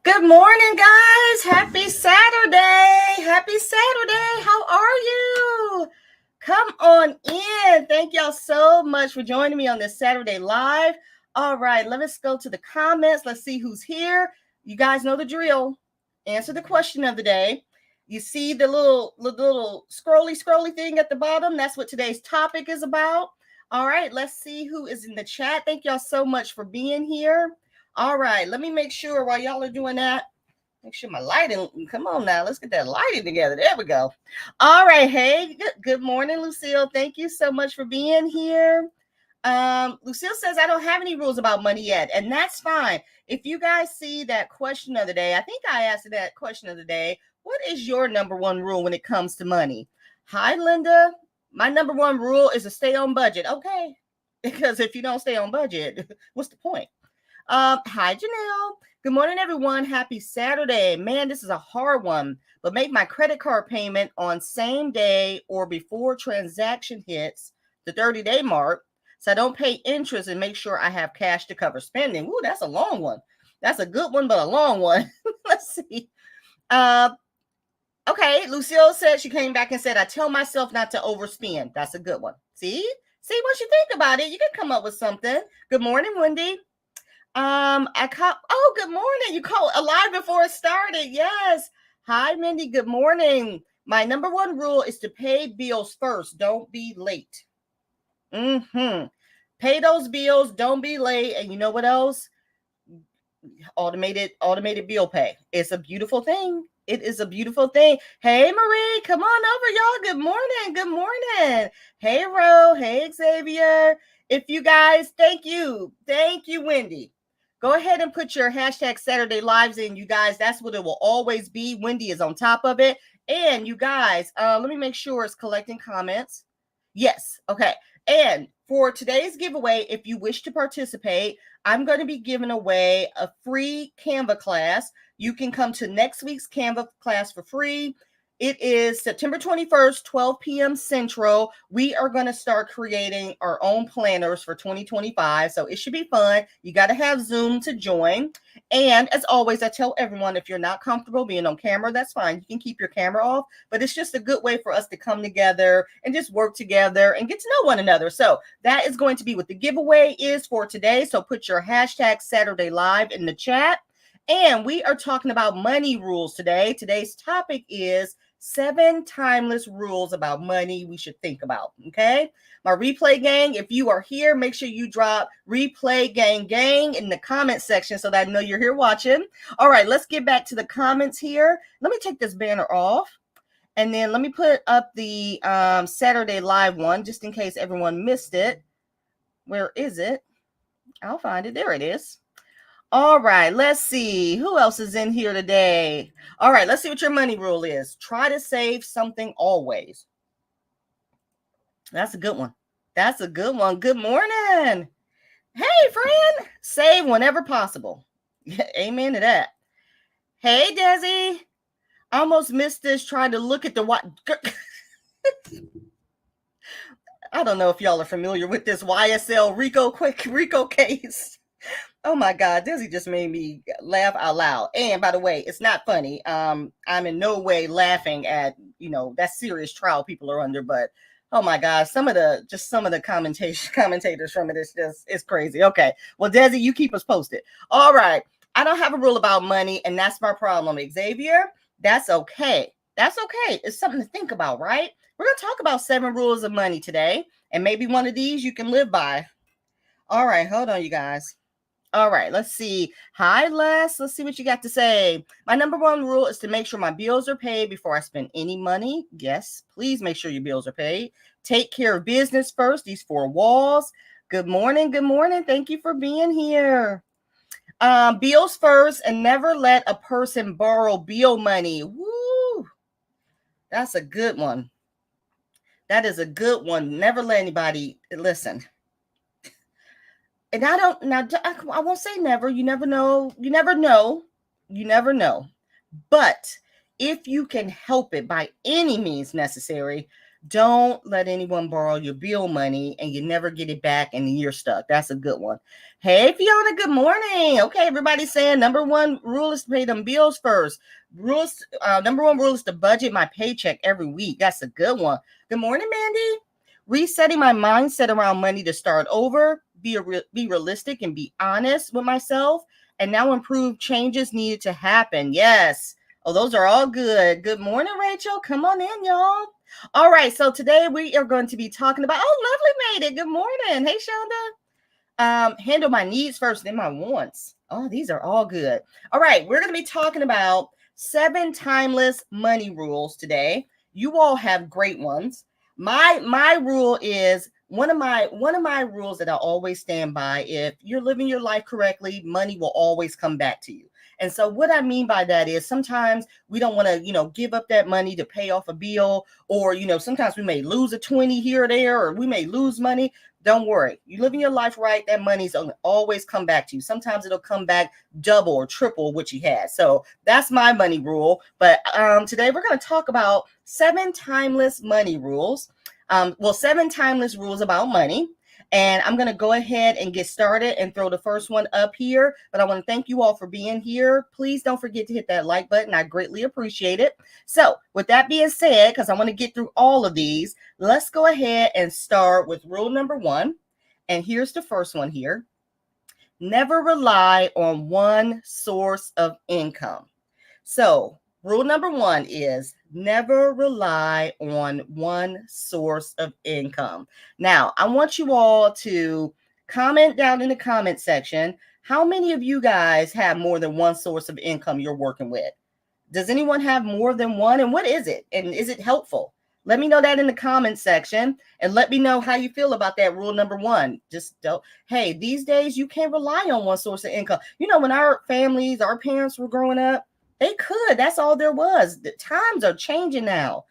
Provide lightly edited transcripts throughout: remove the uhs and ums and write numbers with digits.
Good morning, guys. Happy Saturday. Happy Saturday. How are you? Come on in. Thank y'all so much for joining me on this Saturday live. All right, let us go to the comments. Let's see who's here. You guys know the drill. Answer the question of the day. You see the little scrolly thing at the bottom? That's what today's topic is about. All right, let's see who is in the chat. Thank y'all so much for being here. All right, let me make sure while y'all are doing that, make sure my lighting, come on now, let's get that lighting together. There we go. All right, hey, good morning, Lucille. Thank you so much for being here. Lucille says, I don't have any rules about money yet, and that's fine. If you guys see that question of the day, I think I asked that question of the day, what is your number one rule when it comes to money? Hi, Linda. My number one rule is to stay on budget. Okay, because if you don't stay on budget, what's the point? Hi, Janelle. Good morning, everyone. Happy Saturday. Man, this is a hard one, but make my credit card payment on same day or before transaction hits the 30-day mark so I don't pay interest and make sure I have cash to cover spending. Ooh, that's a long one. That's a good one, but a long one. Let's see. Okay, Lucille said she came back and said, I tell myself not to overspend. That's a good one. See, once you think about it, you can come up with something. Good morning, Wendy. Good morning. You called alive before it started. Yes. Hi, Mindy. Good morning. My number one rule is to pay bills first. Don't be late. Pay those bills. Don't be late. And you know what else? Automated bill pay. It's a beautiful thing. It is a beautiful thing. Hey, Marie, come on over, y'all. Good morning. Good morning. Hey, Ro. Hey, Xavier. If you guys, thank you. Thank you, Wendy. Go ahead and put your hashtag Saturday Lives in, you guys. That's what it will always be. Wendy is on top of it. And you guys, let me make sure it's collecting comments. Yes. Okay. And for today's giveaway, if you wish to participate, I'm going to be giving away a free Canva class. You can come to next week's Canva class for free. It is September 21st, 12 p.m. Central. We are going to start creating our own planners for 2025. So it should be fun. You got to have Zoom to join. And as always, I tell everyone, if you're not comfortable being on camera, that's fine. You can keep your camera off. But it's just a good way for us to come together and just work together and get to know one another. So that is going to be what the giveaway is for today. So put your hashtag Saturday Live in the chat. And we are talking about money rules today. Today's topic is 7 timeless rules about money we should think about. Okay. My replay gang, if you are here, make sure you drop replay gang in the comment section so that I know you're here watching. All right, let's get back to the comments here. Let me take this banner off. And then let me put up the Saturday Live one just in case everyone missed it. Where is it? I'll find it. There it is. All right, let's see. Who else is in here today? All right, let's see what your money rule is. Try to save something always. That's a good one. That's a good one. Good morning. Hey, friend. Save whenever possible. Amen to that. Hey, Desi. Almost missed this trying to look at the what. I don't know if y'all are familiar with this YSL Rico case. Oh my God, Desi just made me laugh out loud. And by the way, it's not funny. I'm in no way laughing at, that serious trial people are under, but oh my God, some of the commentators from it is crazy. Okay. Well, Desi, you keep us posted. All right. I don't have a rule about money, and that's my problem. Xavier, that's okay. That's okay. It's something to think about, right? We're going to talk about 7 rules of money today, and maybe one of these you can live by. All right. Hold on, you guys. All right, let's see. Hi, Les. Let's see what you got to say. My number one rule is to make sure my bills are paid before I spend any money. Yes, please make sure your bills are paid. Take care of business first, these 4 walls. Good morning. Good morning. Thank you for being here. Bills first, and never let a person borrow bill money. Woo! That's a good one. That is a good one. Never let anybody listen. And I won't say never. You never know. You never know. You never know. But if you can help it by any means necessary, Don't let anyone borrow your bill money and you never get it back and you're stuck. That's a good one. Hey, Fiona, good morning. Okay, everybody's saying number one rule is to pay them bills first. Number one rule is to budget my paycheck every week. That's a good one. Good morning, Mandy. Resetting my mindset around money to start over, be realistic and be honest with myself, and now improve changes needed to happen. Yes. Oh, those are all good. Good morning, Rachel. Come on in, y'all. All right, so today we are going to be talking about, oh, Lovely made it. Good morning. Hey, Shonda. Handle my needs first, then my wants. Oh, these are all good. All right, we're going to be talking about 7 timeless money rules today. You all have great ones. My rule is one of my rules that I always stand by. If you're living your life correctly, money will always come back to you. And so what I mean by that is sometimes we don't want to, give up that money to pay off a bill, or, sometimes we may lose a 20 here or there, or we may lose money. Don't worry. You living your life right, that money's going to always come back to you. Sometimes it'll come back double or triple what you had. So that's my money rule. But today we're going to talk about 7 timeless money rules. 7 timeless rules about money. And I'm going to go ahead and get started and throw the first one up here. But I want to thank you all for being here. Please don't forget to hit that like button. I greatly appreciate it. So with that being said, because I want to get through all of these, let's go ahead and start with rule number 1. And here's the first one here. Never rely on one source of income. So rule number 1 is never rely on one source of income. Now, I want you all to comment down in the comment section. How many of you guys have more than one source of income you're working with? Does anyone have more than one? And what is it? And is it helpful? Let me know that in the comment section, and let me know how you feel about that rule number 1. Just don't, hey, these days you can't rely on one source of income. When our parents were growing up, they could. That's all there was. The times are changing now.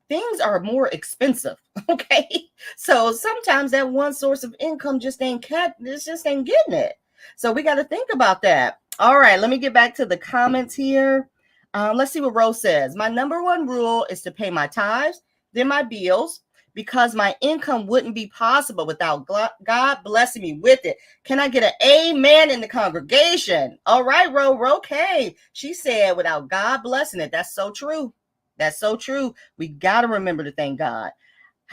Things are more expensive. Okay. So sometimes that one source of income just ain't getting it. So we got to think about that. All right. Let me get back to the comments here. Let's see what Rose says. My number 1 rule is to pay my tithes, then my bills, because my income wouldn't be possible without God blessing me with it. Can I get an amen in the congregation? All right, okay. She said without God blessing it. That's so true. That's so true. We got to remember to thank God.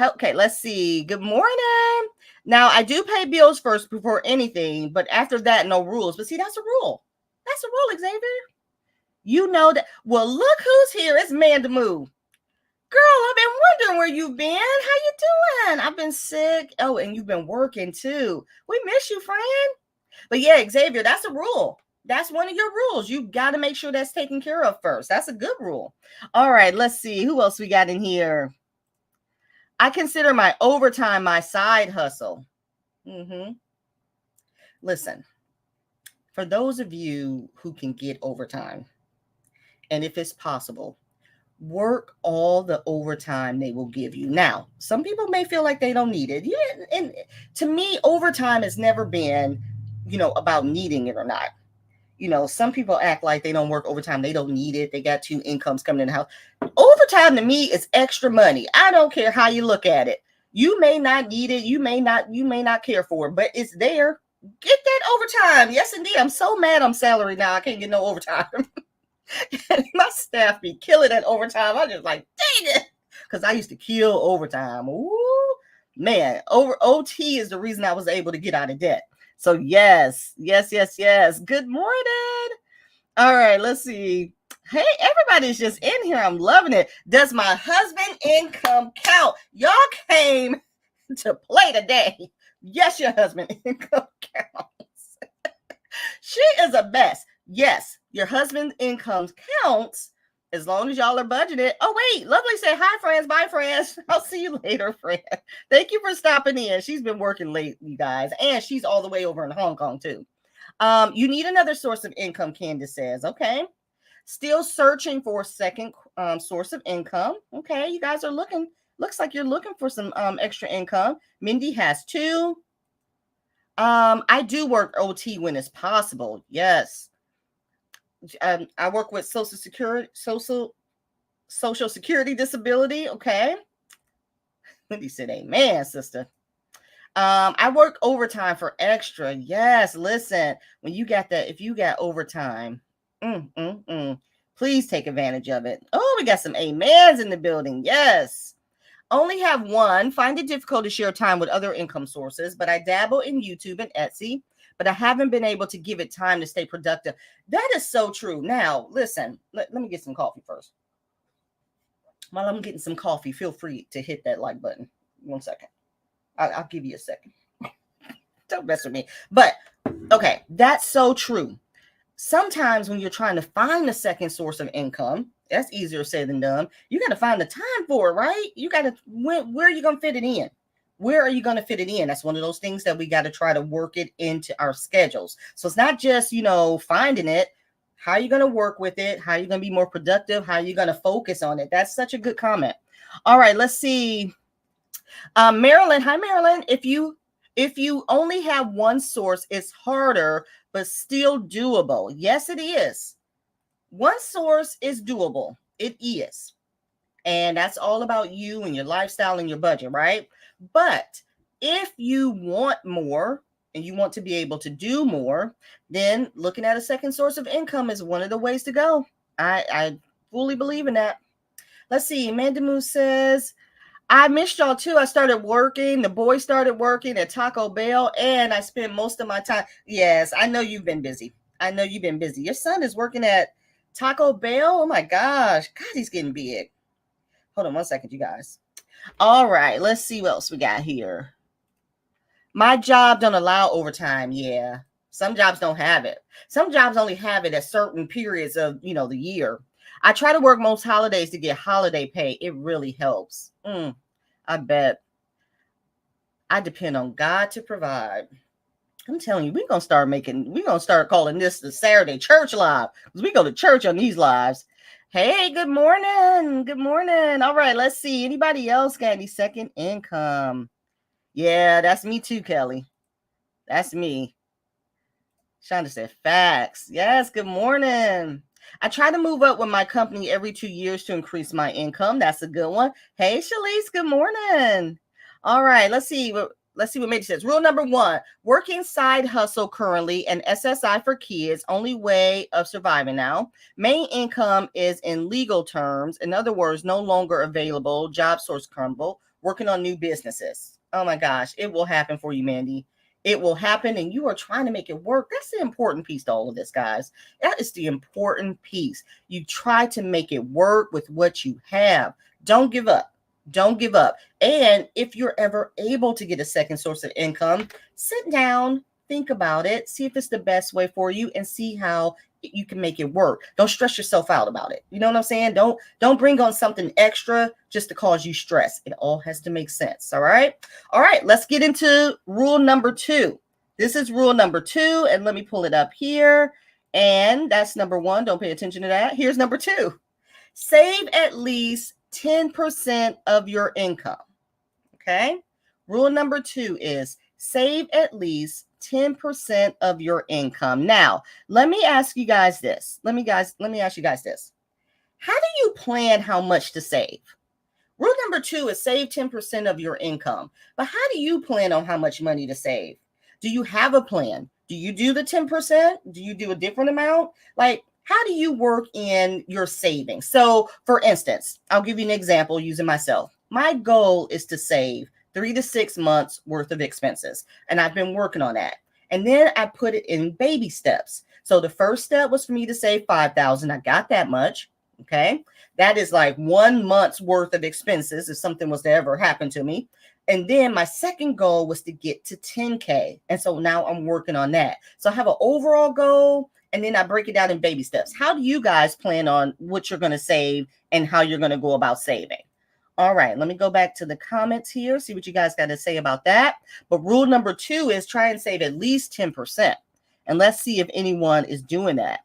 Okay, let's see. Good morning. Now, I do pay bills first before anything, but after that, no rules. But see, that's a rule. That's a rule, Xavier. You know that. Well, look who's here. It's Manda Moo. Girl, I've been wondering where you've been. How you doing? I've been sick. Oh, and you've been working too. We miss you, friend. But yeah, Xavier, that's a rule. That's one of your rules. You got to make sure that's taken care of first. That's a good rule. All right, let's see. Who else we got in here? I consider my overtime my side hustle. Listen, for those of you who can get overtime, and if it's possible, work all the overtime they will give you. Now, some people may feel like they don't need it. Yeah, and to me, overtime has never been, about needing it or not. Some people act like they don't work overtime. They don't need it. They got 2 incomes coming in the house. Overtime to me is extra money. I don't care how you look at it. You may not need it. You may not care for it, but it's there. Get that overtime. Yes, indeed. I'm so mad I'm salary now. I can't get no overtime. My staff be killing that overtime. I just like, dang it. Because I used to kill overtime. Ooh, man, OT is the reason I was able to get out of debt. So yes. Good morning. All right, let's see. Hey, everybody's just in here. I'm loving it. Does my husband income count? Y'all came to play today. Yes, your husband income counts. She is a mess. Yes, your husband's income counts as long as y'all are budgeted. Oh, wait. Lovely said, hi, friends. Bye, friends. I'll see you later, friend. Thank you for stopping in. She's been working late, you guys. And she's all the way over in Hong Kong, too. You need another source of income, Candace says. Okay. Still searching for a second source of income. Okay. You guys are looking. Looks like you're looking for some extra income. Mindy has 2. I do work OT when it's possible. Yes. I work with Social Security disability. Okay. Wendy said, amen, sister. I work overtime for extra. Yes, listen, when you got that, if you got overtime, please take advantage of it. Oh, we got some amens in the building. Yes. Only have one. Find it difficult to share time with other income sources, but I dabble in YouTube and Etsy, but I haven't been able to give it time to stay productive. That is so true. Now, listen, let me get some coffee first. While I'm getting some coffee, feel free to hit that like button. 1 second. I'll give you a second. Don't mess with me. But, okay, that's so true. Sometimes when you're trying to find a second source of income, that's easier said than done. You got to find the time for it, right? You got to, where are you going to fit it in? Where are you going to fit it in? That's one of those things that we got to try to work it into our schedules. So it's not just, finding it. How are you going to work with it? How are you going to be more productive? How are you going to focus on it? That's such a good comment. All right, let's see. Marilyn, hi, Marilyn. If you only have one source, it's harder, but still doable. Yes, it is. One source is doable. It is. And that's all about you and your lifestyle and your budget, right? But if you want more and you want to be able to do more, then looking at a second source of income is one of the ways to go. I fully believe in that. Let's see. Amanda Moose says, I missed y'all too. I started working. The boys started working at Taco Bell, and I spent most of my time. Yes, I know you've been busy. Your son is working at Taco Bell. Oh my gosh. God, he's getting big. Hold on 1 second, you guys. All right, let's see what else we got here. My job don't allow overtime. Yeah, some jobs don't have it. Some jobs only have it at certain periods of, the year. I try to work most holidays to get holiday pay. It really helps. I bet. I depend on God to provide. I'm telling you, we're going to start calling this the Saturday Church Live, because we go to church on these lives. Hey, good morning. Good morning. All right, let's see. Anybody else got any second income? Yeah, that's me too, Kelly. That's me. Shonda said facts. Yes, good morning. I try to move up with my company every 2 years to increase my income. That's a good one. Hey, Shalise, good morning. All right, let's see what Major says. Rule number 1, working side hustle currently and SSI for kids, only way of surviving now. Main income is in legal terms. In other words, no longer available. Job source crumble. Working on new businesses. Oh my gosh, it will happen for you, Mandy. It will happen, and you are trying to make it work. That's the important piece to all of this, guys. That is the important piece. You try to make it work with what you have. Don't give up. Don't give up. And if you're ever able to get a second source of income, sit down, think about it, see if it's the best way for you, and see how you can make it work. Don't stress yourself out about it. You know what I'm saying? Don't bring on something extra just to cause you stress. It all has to make sense. All right. All right. Let's get into rule number 2. This is rule number 2. And let me pull it up here. And that's number 1. Don't pay attention to that. Here's number 2. Save at least 10% of your income. Okay. Rule number 2 is save at least 10% of your income. Now, let me ask you guys this. Let me ask you guys this. How do you plan how much to save? Rule number 2 is save 10% of your income. But how do you plan on how much money to save? Do you have a plan? Do you do the 10%? Do you do a different amount? Like, how do you work in your savings? So, for instance, I'll give you an example using myself. My goal is to save 3 to 6 months worth of expenses. And I've been working on that. And then I put it in baby steps. So the first step was for me to save $5,000. I got that much. Okay. That is like 1 month's worth of expenses if something was to ever happen to me. And then my second goal was to get to 10K. And so now I'm working on that. So I have an overall goal, and then I break it down in baby steps. How do you guys plan on what you're going to save and how you're going to go about saving? All right, let me go back to the comments here, see what you guys got to say about that. But rule number 2 is try and save at least 10%. And let's see if anyone is doing that.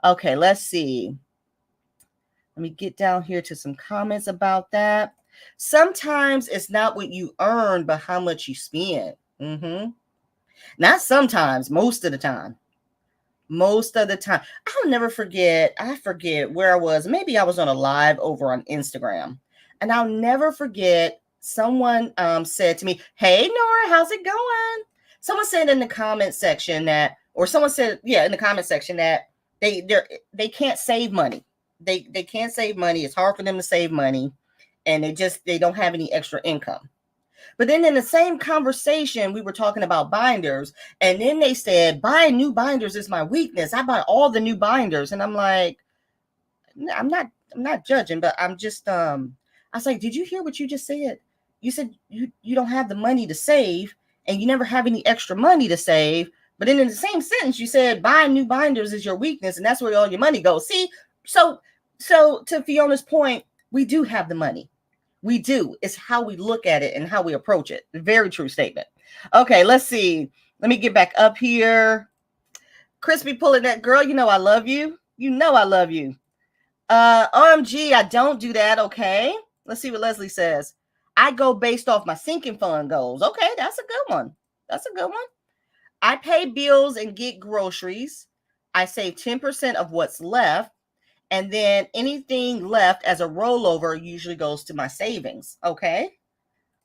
Okay, let's see. Let me get down here to some comments about that. Sometimes it's not what you earn, but how much you spend. Not sometimes, most of the time. Most of the time. I'll never forget. I forget where I was. Maybe I was on a live over on Instagram. And I'll never forget someone said to me, hey, Nora, how's it going? Someone said in the comment section that, or someone said, in the comment section that they can't save money. They can't save money. It's hard for them to save money. And they don't have any extra income. But then in the same conversation, we were talking about binders. And then they said, buying new binders is my weakness. I buy all the new binders. And I'm like, I'm not judging, but I'm just, I was like, did you hear what you just said? You said you don't have the money to save and you never have any extra money to save. But then in the same sentence, you said buying new binders is your weakness. And that's where all your money goes. See, so to Fiona's point, we do have the money. We do. It's how we look at it and how we approach it. Very true statement. Okay, let's see. Let me get back up here. Crispy pulling that girl. You know I love you. You know I love you. OMG, I don't do that. Okay. Let's see what Leslie says. I go based off my sinking fund goals. Okay, that's a good one. That's a good one. I pay bills and get groceries. I save 10% of what's left. And then anything left as a rollover usually goes to my savings. Okay.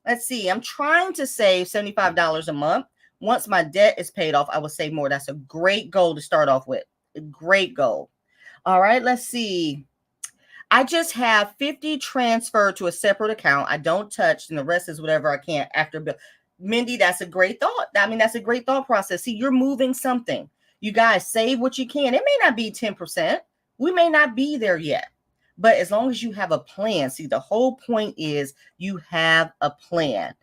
Let's see. I'm trying to save $75 a month. Once my debt is paid off, I will save more. That's a great goal to start off with. A great goal. All right. Let's see. I just have 50 transferred to a separate account. I don't touch, and the rest is whatever I can after bill. Mindy, that's a great thought. I mean, that's a great thought process. See, you're moving something. You guys save what you can. It may not be 10%. We may not be there yet, but as long as you have a plan, see, the whole point is you have a plan.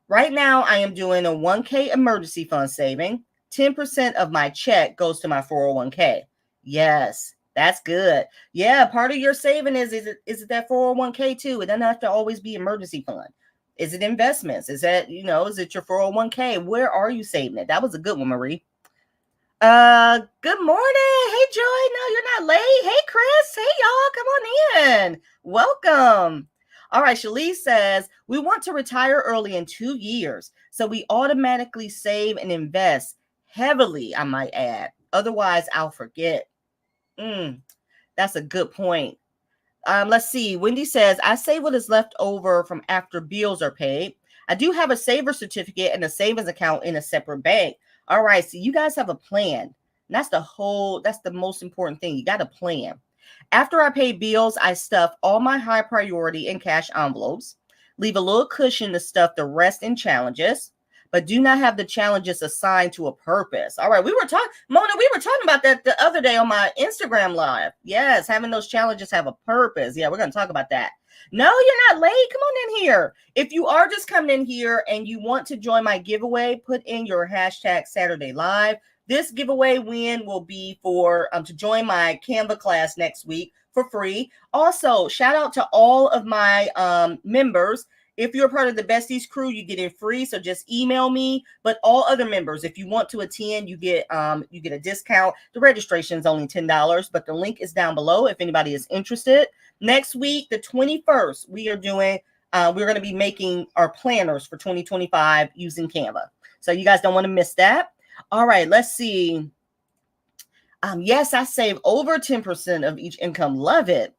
Right now, I am doing a 1K emergency fund saving. 10% of my check goes to my 401k. Yes, that's good. Yeah, part of your saving is it that 401k too? It doesn't have to always be emergency fund. Is it investments? Is that, is it your 401k? Where are you saving it? That was a good one, Marie. Good morning. Hey, Joy. No, you're not late. Hey, Chris. Hey, y'all. Come on in. Welcome. All right. Shalise says, we want to retire early in 2 years. So we automatically save and invest heavily, I might add. Otherwise, I'll forget. That's a good point. Let's see. Wendy says, I save what is left over from after bills are paid. I do have a saver certificate and a savings account in a separate bank. All right, so you guys have a plan. That's the most important thing. You got a plan. After I pay bills, I stuff all my high priority in cash envelopes, leave a little cushion to stuff the rest in challenges, but do not have the challenges assigned to a purpose. All right, Mona, we were talking about that the other day on my Instagram live. Yes, having those challenges have a purpose. Yeah, we're going to talk about that. No, you're not late. Come on in here. If you are just coming in here and you want to join my giveaway, put in your hashtag Saturday Live. This giveaway win will be for to join my Canva class next week for free. Also, shout out to all of my members. If you're part of the Besties crew, you get it free. So just email me. But all other members, if you want to attend, you get a discount. The registration is only $10, but the link is down below if anybody is interested. Next week, the 21st, we're going to be making our planners for 2025 using Canva. So you guys don't want to miss that. All right, let's see. Yes, I save over 10% of each income. Love it.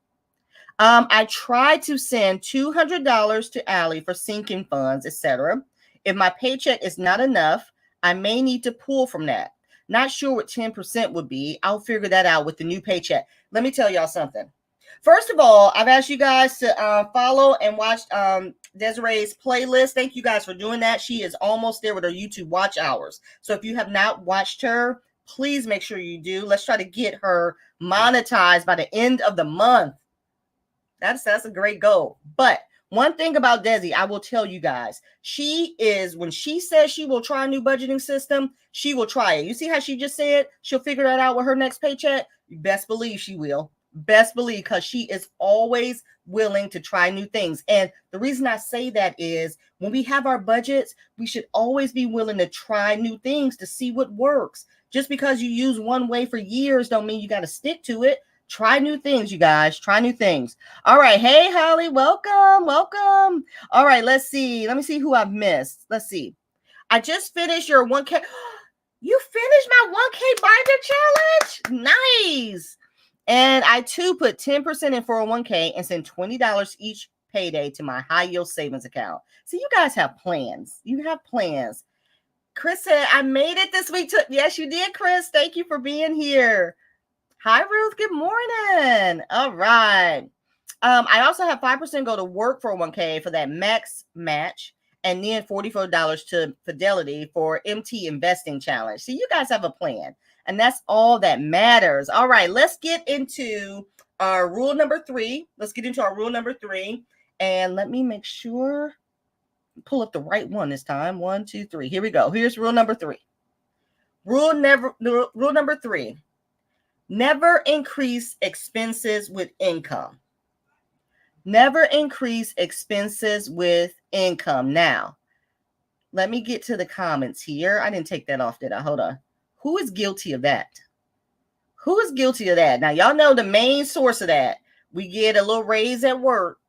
I try to send $200 to Allie for sinking funds, etc. If my paycheck is not enough, I may need to pull from that. Not sure what 10% would be. I'll figure that out with the new paycheck. Let me tell y'all something. First of all, I've asked you guys to follow and watch Desiree's playlist. Thank you guys for doing that. She is almost there with her YouTube watch hours. So if you have not watched her, please make sure you do. Let's try to get her monetized by the end of the month. That's a great goal. But one thing about Desi, I will tell you guys, when she says she will try a new budgeting system, she will try it. You see how she just said she'll figure that out with her next paycheck? You best believe she will. Best believe, because she is always willing to try new things. And the reason I say that is when we have our budgets, we should always be willing to try new things to see what works. Just because you use one way for years don't mean you got to stick to it. Try new things, you guys. Try new things. All right. Hey, Holly, welcome. Welcome. All right. Let's see. Let me see who I've missed. Let's see. I just finished your 1K. You finished my 1K binder challenge. Nice. And I too put 10% in 401k and send $20 each payday to my high yield savings account. See, you guys have plans. You have plans. Chris said, I made it this week. Yes, you did, Chris. Thank you for being here. Hi, Ruth. Good morning. All right. I also have 5% go to work 401k for that max match, and then $44 to Fidelity for MT Investing Challenge. See, you guys have a plan, and that's all that matters. All right, let's get into our rule number 3. Let's get into our rule number 3, and let me make sure, pull up the right one this time. 1, 2, 3. Here we go. Here's rule number 3. Rule number 3. Never increase expenses with income. Never increase expenses with income. Now, let me get to the comments here. I didn't take that off, did I? Hold on. Who is guilty of that? Who is guilty of that? Now, y'all know the main source of that. We get a little raise at work,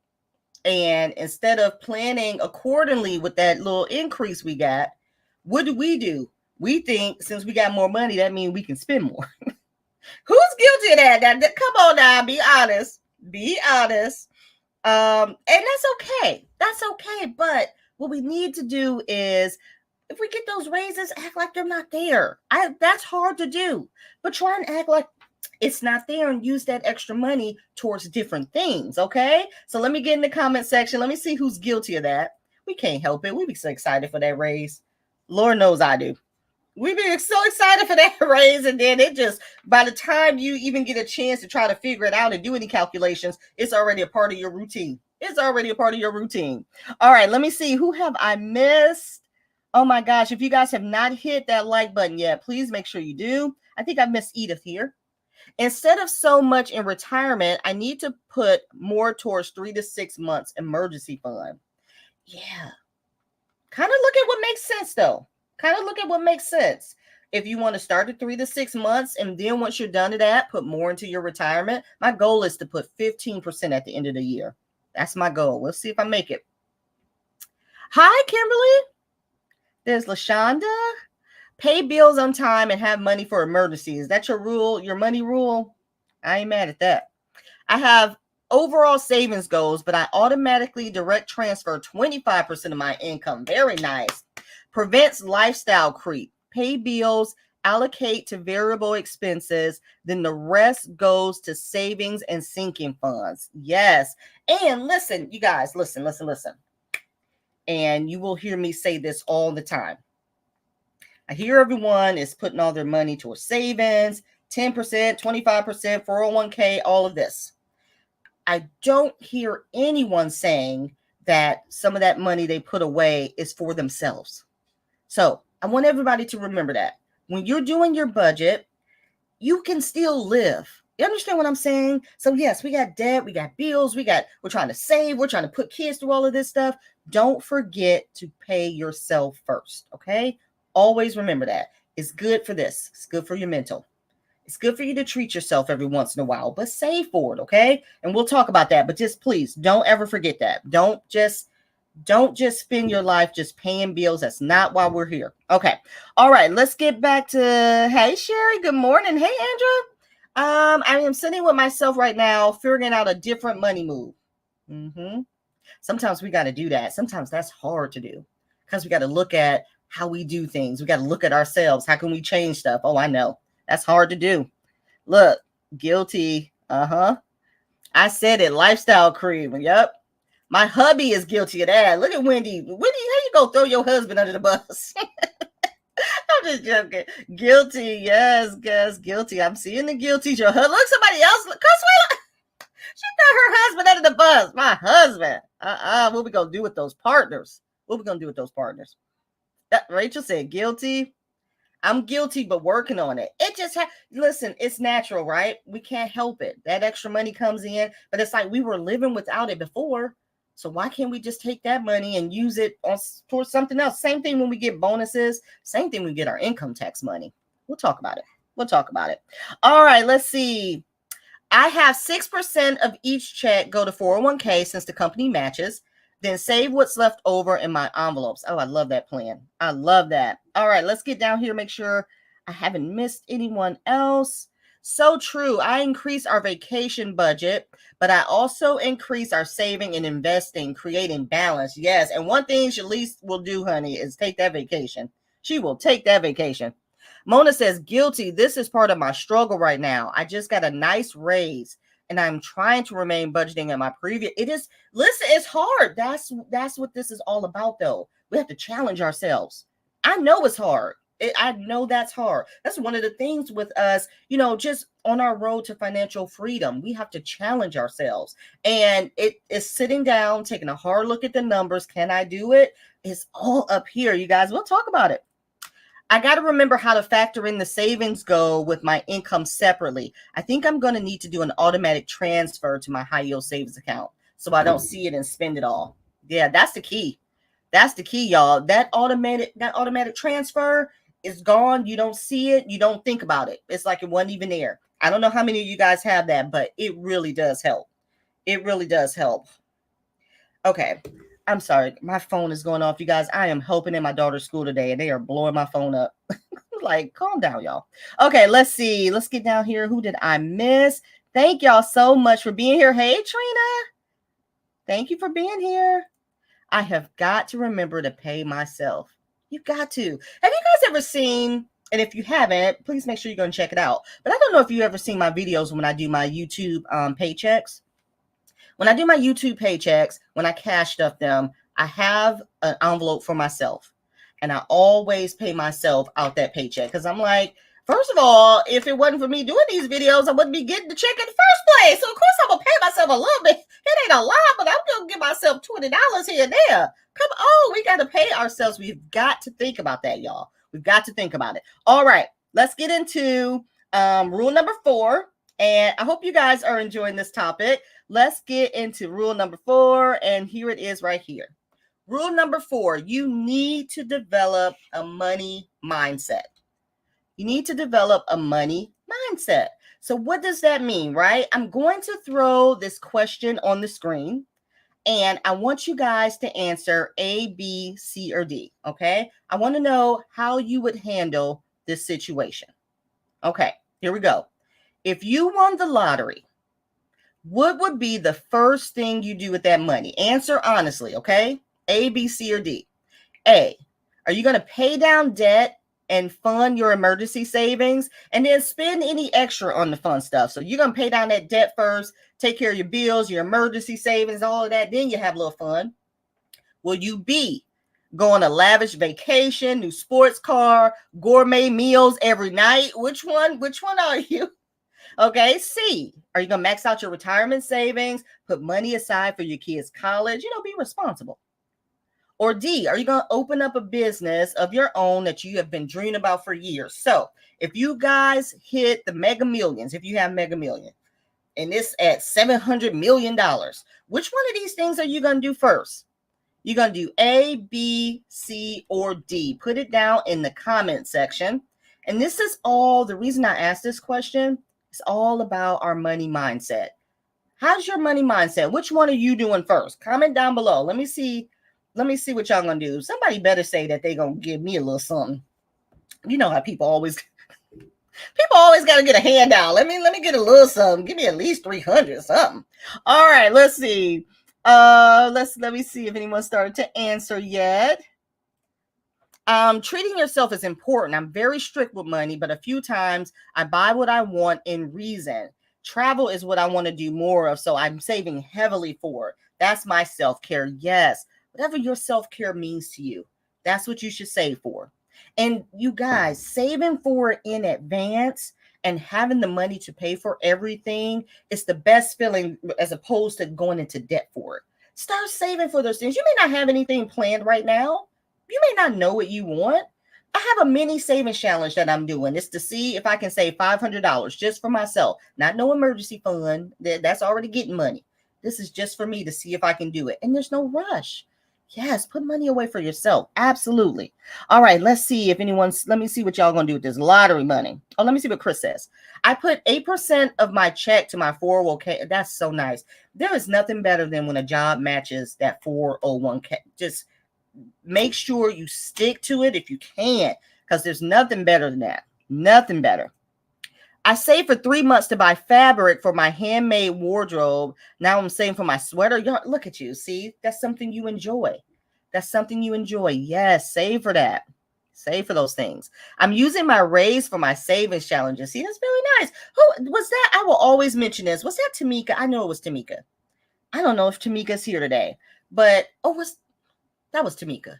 and instead of planning accordingly with that little increase we got, what do? We think since we got more money, that means we can spend more. Who's guilty of that? Now, come on now, be honest. Be honest. And that's okay. That's okay. But what we need to do is, if we get those raises, act like they're not there. That's hard to do. But try and act like it's not there and use that extra money towards different things. Okay. So let me get in the comment section. Let me see who's guilty of that. We can't help it. We be so excited for that raise. Lord knows I do. We be so excited for that raise, and then it just, by the time you even get a chance to try to figure it out and do any calculations, it's already a part of your routine. It's already a part of your routine. All right, let me see. Who have I missed? Oh my gosh, if you guys have not hit that like button yet, please make sure you do. I think I missed Edith here. Instead of so much in retirement, I need to put more towards 3 to 6 months emergency fund. Yeah. Kind of look at what makes sense, though. Kind of look at what makes sense. If you want to start at 3 to 6 months, and then once you're done to that, put more into your retirement. My goal is to put 15% at the end of the year. That's my goal. We'll see if I make it. Hi, Kimberly. There's LaShonda. Pay bills on time and have money for emergencies. That's your rule, your money rule. I ain't mad at that. I have overall savings goals, but I automatically direct transfer 25% of my income. Very nice. Prevents lifestyle creep. Pay bills, allocate to variable expenses, then the rest goes to savings and sinking funds. Yes. And listen, you guys, listen. And you will hear me say this all the time. I hear everyone is putting all their money towards savings, 10%, 25%, 401k, all of this. I don't hear anyone saying that some of that money they put away is for themselves. So I want everybody to remember that when you're doing your budget, you can still live. You understand what I'm saying? So yes, we got debt, we got bills, we're trying to save, we're trying to put kids through all of this stuff. Don't forget to pay yourself first. Okay. Always remember that. It's good for this. It's good for your mental. It's good for you to treat yourself every once in a while, but save for it. Okay. And we'll talk about that, but just please don't ever forget that. Don't just spend your life just paying bills. That's not why we're here. Okay. All right. Let's get back to, hey, Sherry. Good morning. Hey, Andrew. I am sitting with myself right now, figuring out a different money move. Sometimes we got to do that. Sometimes that's hard to do because we got to look at how we do things. We got to look at ourselves. How can we change stuff? Oh, I know. That's hard to do. Look, guilty. I said it. Lifestyle creep. Yep. My hubby is guilty of that. Look at Wendy. Wendy, how you go throw your husband under the bus? I'm just joking. Guilty. Yes, guilty. I'm seeing the guilty. Your husband. Look, somebody else. She threw her husband under the bus. My husband. What we going to do with those partners? Rachel said guilty. I'm guilty, but working on it. It just listen, it's natural, right? We can't help it. That extra money comes in, but it's like we were living without it before. So why can't we just take that money and use it towards something else? Same thing when we get bonuses. Same thing when we get our income tax money. We'll talk about it. All right, let's see. I have 6% of each check go to 401k since the company matches. Then save what's left over in my envelopes. Oh, I love that plan. I love that. All right, let's get down here. Make sure I haven't missed anyone else. So true. I increase our vacation budget, but I also increase our saving and investing, creating balance. Yes. And one thing Shalise will do, honey, is take that vacation. She will take that vacation. Mona says, guilty. This is part of my struggle right now. I just got a nice raise and I'm trying to remain budgeting at my previous. It is, listen, it's hard. That's what this is all about, though. We have to challenge ourselves. I know it's hard. I know that's hard. That's one of the things with us, just on our road to financial freedom. We have to challenge ourselves. And it is sitting down, taking a hard look at the numbers. Can I do it? It's all up here, you guys. We'll talk about it. I got to remember how to factor in the savings goal with my income separately. I think I'm going to need to do an automatic transfer to my high yield savings account so I don't see it and spend it all. Yeah, that's the key. That's the key, y'all. That automatic transfer is gone. You don't see it. You don't think about it. It's like it wasn't even there. I don't know how many of you guys have that, but it really does help. It really does help. Okay. I'm sorry. My phone is going off, you guys. I am helping in my daughter's school today, and they are blowing my phone up. Like, calm down, y'all. Okay, let's see. Let's get down here. Who did I miss? Thank y'all so much for being here. Hey, Trina. Thank you for being here. I have got to remember to pay myself. You've got to. Have you guys ever seen, and if you haven't, please make sure you go and check it out. But I don't know if you've ever seen my videos when I do my YouTube paychecks. When I do my YouTube paychecks, when I cash stuff them, I have an envelope for myself. And I always pay myself out that paycheck. Because I'm like, first of all, if it wasn't for me doing these videos, I wouldn't be getting the check in the first place. So, of course, I'm going to pay myself a little bit. It ain't a lot, but I'm going to give myself $20 here and there. Come on, we got to pay ourselves. We've got to think about that, y'all. We've got to think about it. All right, let's get into rule number 4. And I hope you guys are enjoying this topic. Let's get into rule number 4. And here it is right here. Rule number 4, you need to develop a money mindset. You need to develop a money mindset. So what does that mean, right? I'm going to throw this question on the screen, and I want you guys to answer A, B, C, or D, okay? I want to know how you would handle this situation. Okay, here we go. If you won the lottery, what would be the first thing you do with that money? Answer honestly, okay? A, B, C, or D. A, are you going to pay down debt and fund your emergency savings and then spend any extra on the fun stuff? So you're going to pay down that debt first, take care of your bills, your emergency savings, all of that. Then you have a little fun. Will you B, go on a lavish vacation, new sports car, gourmet meals every night? Which one are you? Okay, C, are you going to max out your retirement savings, put money aside for your kids' college, be responsible? Or D, are you going to open up a business of your own that you have been dreaming about for years? So if you guys hit the mega millions, if you have mega million, and it's at $700 million, which one of these things are you going to do first? You're going to do A, B, C, or D. Put it down in the comment section. And this is all, the reason I asked this question, it's all about our money mindset. How's your money mindset? Which one are you doing first? Comment down below. Let me see what y'all gonna do. Somebody better say that they gonna give me a little something. You know how people always gotta get a handout. Let me get a little something. Give me at least 300 something. All right, let's see. Let me see if anyone started to answer yet. Treating yourself is important. I'm very strict with money, but a few times I buy what I want in reason. Travel is what I want to do more of, so I'm saving heavily for it. That's my self-care. Yes, whatever your self-care means to you, that's what you should save for. And you guys, saving for it in advance and having the money to pay for everything is the best feeling as opposed to going into debt for it. Start saving for those things. You may not have anything planned right now. You may not know what you want. I have a mini savings challenge that I'm doing. It's to see if I can save $500 just for myself. Not no emergency fund. That's already getting money. This is just for me to see if I can do it. And there's no rush. Yes, put money away for yourself. Absolutely. All right, let me see what y'all going to do with this lottery money. Oh, let me see what Chris says. I put 8% of my check to my 401k. That's so nice. There is nothing better than when a job matches that 401k. Just make sure you stick to it if you can, because there's nothing better than that. Nothing better. I saved for 3 months to buy fabric for my handmade wardrobe. Now I'm saving for my sweater. Y'all, look at you. See, that's something you enjoy. That's something you enjoy. Yes, save for that. Save for those things. I'm using my raise for my savings challenges. See, that's really nice. Who was that? I will always mention this. Was that Tamika? I know it was Tamika. I don't know if Tamika's here today, but that was Tamika.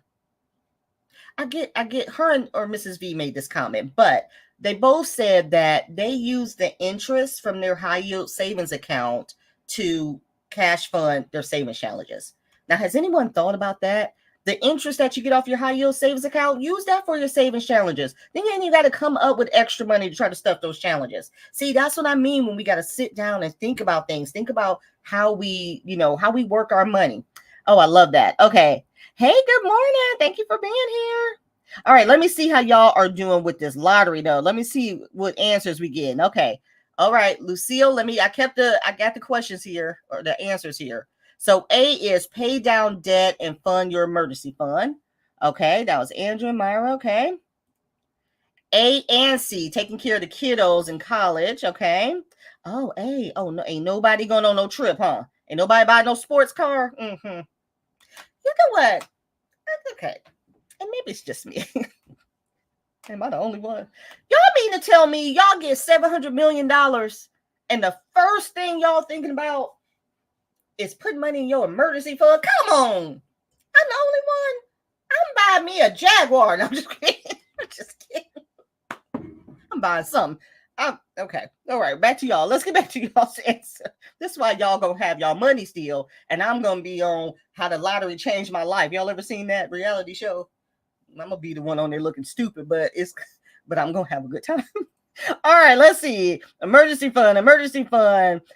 I get her or Mrs. V made this comment, but they both said that they use the interest from their high yield savings account to cash fund their savings challenges. Now, has anyone thought about that? The interest that you get off your high yield savings account, use that for your savings challenges. Then you got to come up with extra money to try to stuff those challenges. See, that's what I mean when we got to sit down and think about things. Think about how we work our money. Oh, I love that. Okay. Hey, good morning. Thank you for being here. All right, let me see how y'all are doing with this lottery, though. Let me see what answers we get. Okay. All right, Lucille, I got the questions here, or the answers here. So A is pay down debt and fund your emergency fund. Okay, that was Andrew and Myra. Okay. A and C, taking care of the kiddos in college. Okay. Oh, A. Oh, no, ain't nobody going on no trip, huh? Ain't nobody buy no sports car. Mm-hmm. You know what? That's okay. And maybe it's just me. Am I the only one? Y'all mean to tell me y'all get $700 million and the first thing y'all thinking about is putting money in your emergency fund? Come on. I'm the only one. I'm buying me a Jaguar. No, I'm just kidding. I'm just kidding. I'm buying something. Okay. All right. Back to y'all. Let's get back to y'all's answer. This is why y'all gonna have y'all money still, and I'm gonna be on How the Lottery Changed My Life. Y'all ever seen that reality show? I'm gonna be the one on there looking stupid, but I'm gonna have a good time. All right, let's see. Emergency fund.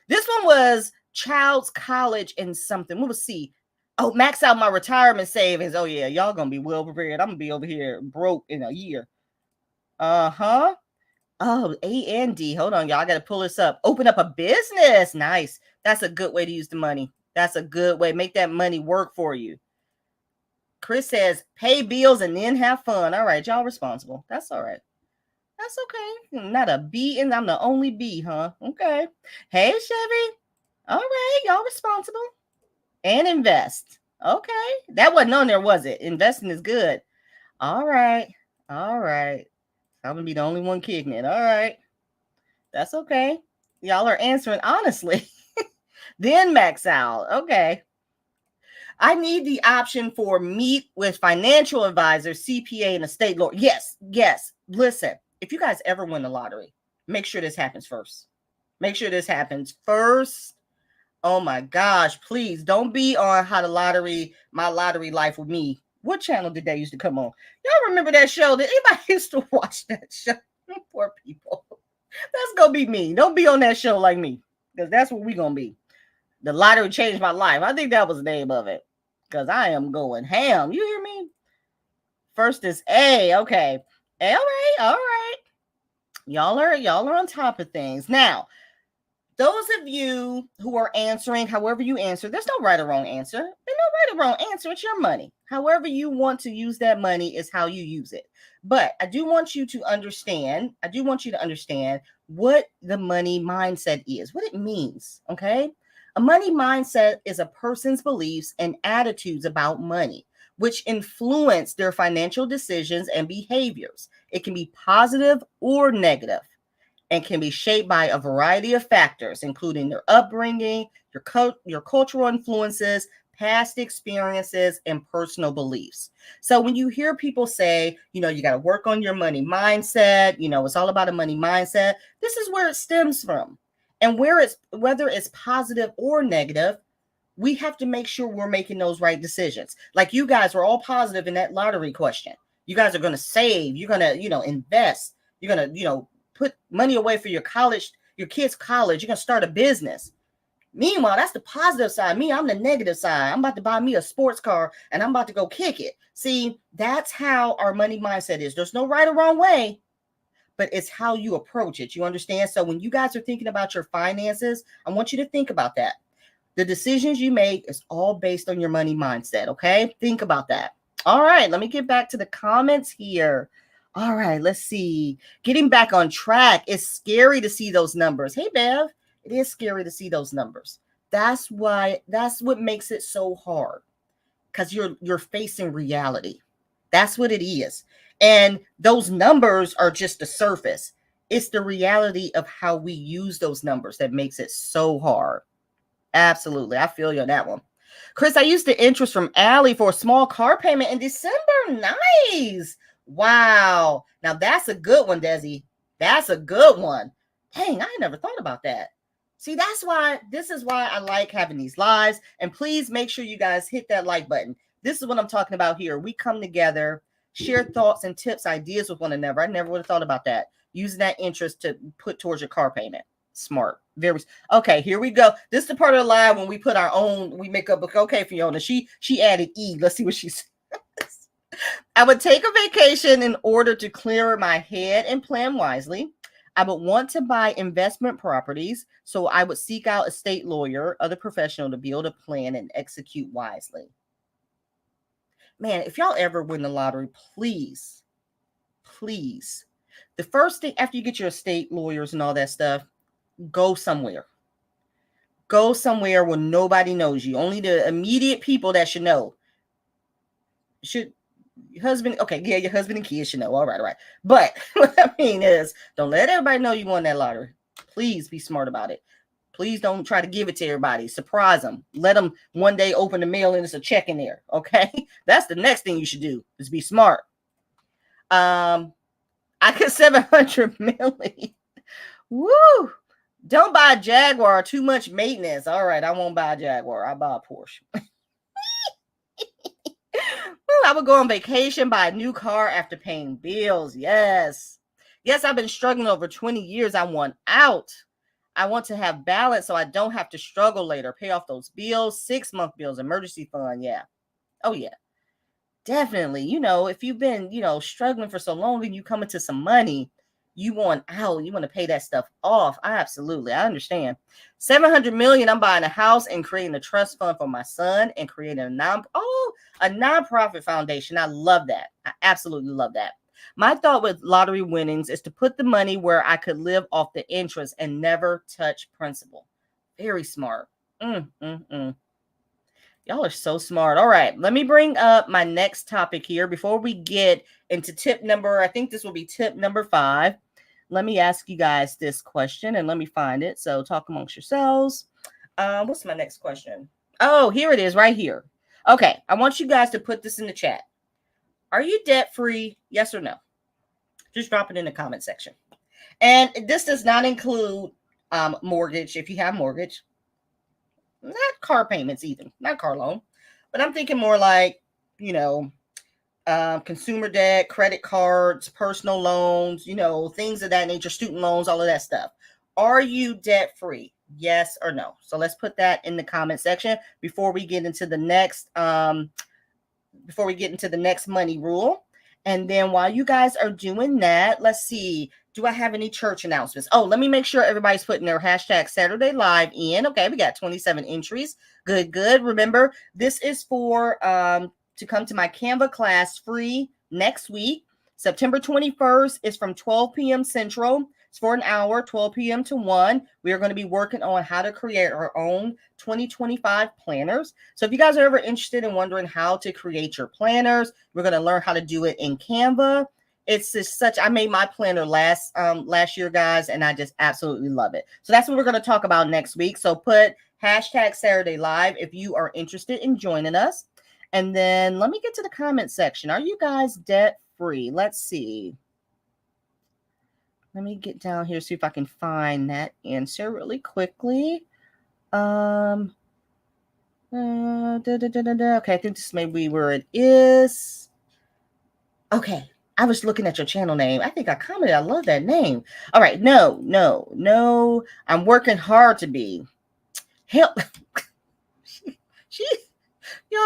This one was child's college and something. What was C? Oh, max out my retirement savings. Oh yeah, y'all gonna be well prepared. I'm gonna be over here broke in a year. Uh-huh. Oh, A and D. Hold on, y'all. I gotta pull this up. Open up a business. Nice. That's a good way to use the money. That's a good way. Make that money work for you. Chris says, pay bills and then have fun. All right, y'all responsible. That's all right. That's okay. Not a B, and I'm the only B, huh? Okay. Hey, Chevy. All right, y'all responsible. And invest. Okay. That wasn't on there, was it? Investing is good. All right. I'm going to be the only one kicking it. All right. That's okay. Y'all are answering honestly. Then max out. Okay. I need the option for meet with financial advisor, CPA, and estate lawyer. Yes. Listen, if you guys ever win the lottery, make sure this happens first. Oh my gosh, please don't be on My Lottery Life with Me. What channel did that used to come on? Y'all remember that show? Did anybody used to watch that show? Poor people. That's going to be me. Don't be on that show like me, because that's what we going to be. The Lottery Changed My Life. I think that was the name of it, because I am going ham. You hear me? First is A. Okay. All right. Y'all are on top of things. Now, those of you who are answering, however you answer, there's no right or wrong answer. There's no right or wrong answer. It's your money. However you want to use that money is how you use it. But I do want you to understand what the money mindset is, what it means, okay? A money mindset is a person's beliefs and attitudes about money, which influence their financial decisions and behaviors. It can be positive or negative, and can be shaped by a variety of factors, including their upbringing, your cultural influences, past experiences, and personal beliefs. So when you hear people say, you got to work on your money mindset, it's all about a money mindset, this is where it stems from. And whether it's positive or negative, we have to make sure we're making those right decisions. Like you guys were all positive in that lottery question. You guys are going to save, you're going to, invest, you're going to, put money away for your kids' college. You're going to start a business. Meanwhile, that's the positive side. Me, I'm the negative side. I'm about to buy me a sports car and I'm about to go kick it. See, that's how our money mindset is. There's no right or wrong way, but it's how you approach it. You understand? So when you guys are thinking about your finances, I want you to think about that. The decisions you make is all based on your money mindset. Okay. Think about that. All right. Let me get back to the comments here. All right, let's see. Getting back on track. It's scary to see those numbers. Hey, Bev, it is scary to see those numbers. That's what makes it so hard, because you're facing reality. That's what it is. And those numbers are just the surface. It's the reality of how we use those numbers that makes it so hard. Absolutely. I feel you on that one. Chris, I used the interest from Allie for a small car payment in December. Nice. Wow. Now that's a good one, Desi. That's a good one. Dang, I never thought about that. See, this is why I like having these lives. And please make sure you guys hit that like button. This is what I'm talking about here. We come together, share thoughts and tips, ideas with one another. I never would have thought about that. Using that interest to put towards your car payment. Smart. Very. Okay, here we go. This is the part of the live when we put our own, we make up. Okay, Fiona, she added E. Let's see what she says. I would take a vacation in order to clear my head and plan wisely. I would want to buy investment properties, so I would seek out a state lawyer, other professional to be able to plan and execute wisely. Man, if y'all ever win the lottery, please, the first thing after you get your estate lawyers and all that stuff, go somewhere. Go somewhere where nobody knows you. Only the immediate people that should know. Your husband, okay, yeah, your husband and kids should know. All right. But what I mean is, don't let everybody know you won that lottery. Please be smart about it. Please don't try to give it to everybody. Surprise them. Let them one day open the mail and there's a check in there. Okay, that's the next thing you should do, is be smart. I get 700 million. Woo! Don't buy a Jaguar. Too much maintenance. All right, I won't buy a Jaguar. I'll buy a Porsche. Well, I would go on vacation, buy a new car after paying bills. Yes, I've been struggling over 20 years. I want out. I want to have balance so I don't have to struggle later. Pay off those bills, 6-month bills, emergency fund. Yeah. Oh, yeah. Definitely. If you've been, struggling for so long and you come into some money, you want out. You want to pay that stuff off. Absolutely. I understand. 700 million. I'm buying a house and creating a trust fund for my son and creating a nonprofit foundation. I love that. I absolutely love that. My thought with lottery winnings is to put the money where I could live off the interest and never touch principal. Very smart. Y'all are so smart. All right, let me bring up my next topic here before we get into I think this will be tip number 5. Let me ask you guys this question and let me find it. So talk amongst yourselves. What's my next question? Oh, here it is right here. Okay, I want you guys to put this in the chat. Are you debt-free? Yes or no? Just drop it in the comment section. And this does not include mortgage, if you have mortgage. Not car payments even, not car loan. But I'm thinking more like, consumer debt, credit cards, personal loans, things of that nature, student loans, all of that stuff. Are you debt-free? Yes or no? So let's put that in the comment section before we get into the next money rule. And then while you guys are doing that, let's see. Do I have any church announcements? Oh, let me make sure everybody's putting their hashtag Saturday Live in. Okay, we got 27 entries. Good. Remember, this is for to come to my Canva class free next week. September 21st is from 12 p.m. Central. It's for an hour, 12 p.m. to 1. We are going to be working on how to create our own 2025 planners. So if you guys are ever interested in wondering how to create your planners, we're going to learn how to do it in Canva. It's just I made my planner last year, guys, and I just absolutely love it. So that's what we're going to talk about next week. So put hashtag Saturday Live if you are interested in joining us. And then let me get to the comment section. Are you guys debt-free? Let's see. Let me get down here, see if I can find that answer really quickly. Okay, I think this may be where it is. Okay, I was looking at your channel name. I think I commented. I love that name. All right, no. I'm working hard to be. Help.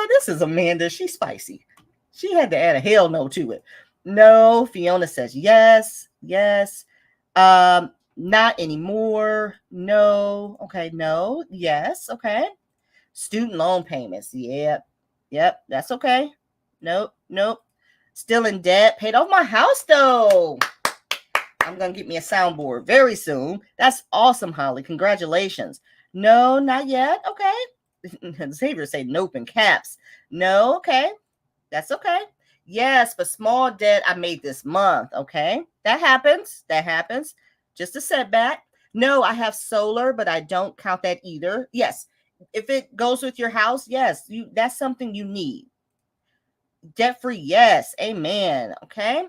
This is Amanda. She's spicy. She had to add a hell no to it. No, Fiona says yes. Not anymore. No. Okay, no. Yes. Okay. Student loan payments. Yep. That's okay. Nope. Still in debt. Paid off my house though. I'm going to get me a soundboard very soon. That's awesome, Holly. Congratulations. No, not yet. Okay. Xavier say nope in caps. No, okay. That's okay. Yes, but small debt I made this month. Okay. That happens. That happens. Just a setback. No, I have solar, but I don't count that either. Yes. If it goes with your house, yes, that's something you need. Debt free. Yes. Amen. Okay.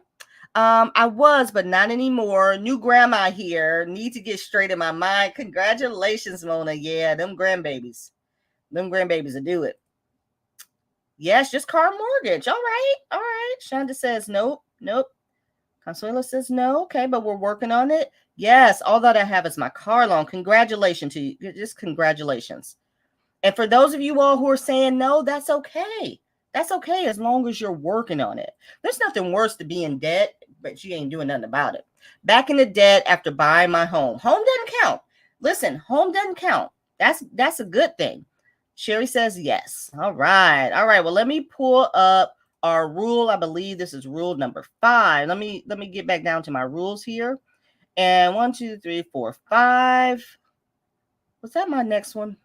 I was, but not anymore. New grandma here. Need to get straight in my mind. Congratulations, Mona. Yeah, them grandbabies. Them grandbabies will do it. Yes, just car mortgage. All right. All right. Shonda says nope. Nope. Consuelo says no. Okay, but we're working on it. Yes, all that I have is my car loan. Congratulations to you. Just congratulations. And for those of you all who are saying no, that's okay. That's okay as long as you're working on it. There's nothing worse to be in debt, but you ain't doing nothing about it. Back in the debt after buying my home. Home doesn't count. Listen, home doesn't count. That's a good thing. Sherry says yes. All right. All right. Well, let me pull up our rule. I believe this is rule number 5. Let me get back down to my rules here. And 1, 2, 3, 4, 5. Was that my next one?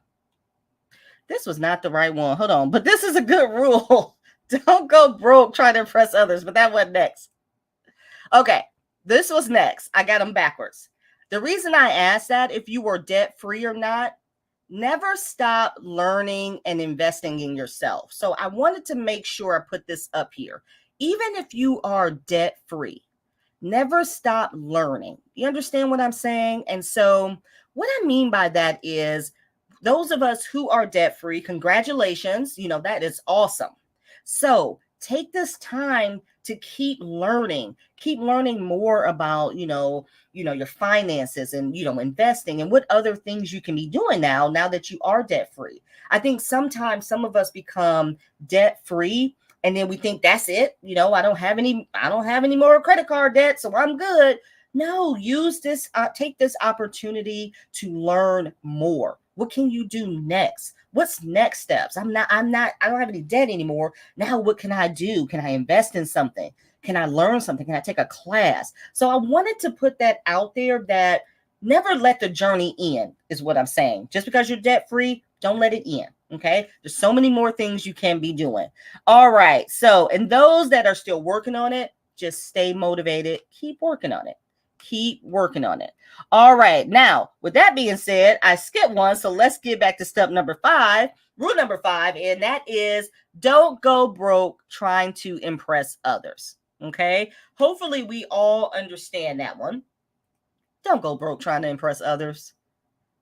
This was not the right one. Hold on. But this is a good rule. Don't go broke trying to impress others. But that went next. Okay. This was next. I got them backwards. The reason I asked that, if you were debt free or not, never stop learning and investing in yourself. So I wanted to make sure I put this up here. Even if you are debt free, never stop learning. You understand what I'm saying? And so what I mean by that is, those of us who are debt free, congratulations. You know, that is awesome. So take this time to keep learning more about, your finances and, investing and what other things you can be doing now that you are debt free. I think sometimes some of us become debt free and then we think that's it. I don't have any more credit card debt, so I'm good. No, use this, take this opportunity to learn more. What can you do next? What's next steps? I don't have any debt anymore. Now, what can I do? Can I invest in something? Can I learn something? Can I take a class? So I wanted to put that out there, that never let the journey end is what I'm saying. Just because you're debt free, don't let it end. Okay. There's so many more things you can be doing. All right. So, and those that are still working on it, just stay motivated. Keep working on it. Keep working on it. All right. Now, with that being said, I skipped one. So let's get back to step number 5, rule number 5. And that is, don't go broke trying to impress others. Okay. Hopefully we all understand that one. Don't go broke trying to impress others.